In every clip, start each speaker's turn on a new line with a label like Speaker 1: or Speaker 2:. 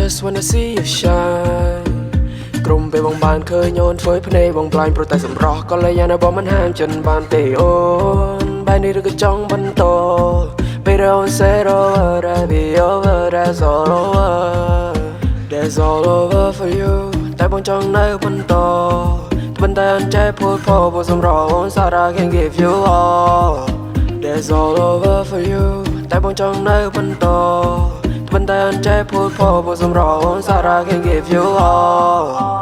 Speaker 1: just wanna see you shine กลุ่มไปบางบานเคยโยนเฟยพเนบางปลายโปรแต่สำรอกก็เลยยังนะบอกมันห้ามจนบานเตโอนบานนี้เราก็จ้องบันโตไปเราเซโรได้be over that's all over that's all over for you แต่บางจ้องในบันโตบันแต่อันใจพูดพอบนสำรองสาระ can give you all that's all over for you แต่บางจ้องในบันโตบันแต่อันใจพูดพอบนสำรองสาระ can give you all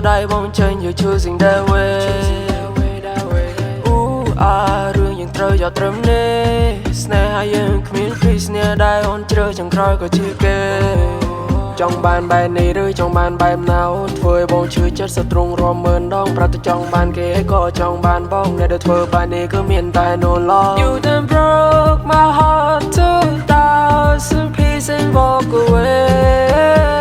Speaker 1: ได้บางเชิญ you choosing that way เรื่องยังเตยยอดเติมเน่สเนหายังคมีนคริสเนี่ยได้อ่อนเจอจังครอยก็ชื่อเกจองบานใบนี้หรือจองบานใบมนาวเฟยบงชื่อจัดสตรุงรวมเมินดองประตูจองบานเก๋ก็จองบานบ้องในเดือดเฟยบานนี้ก็มีนตายโนลอ You done broke my heart 2000 pieces and walk away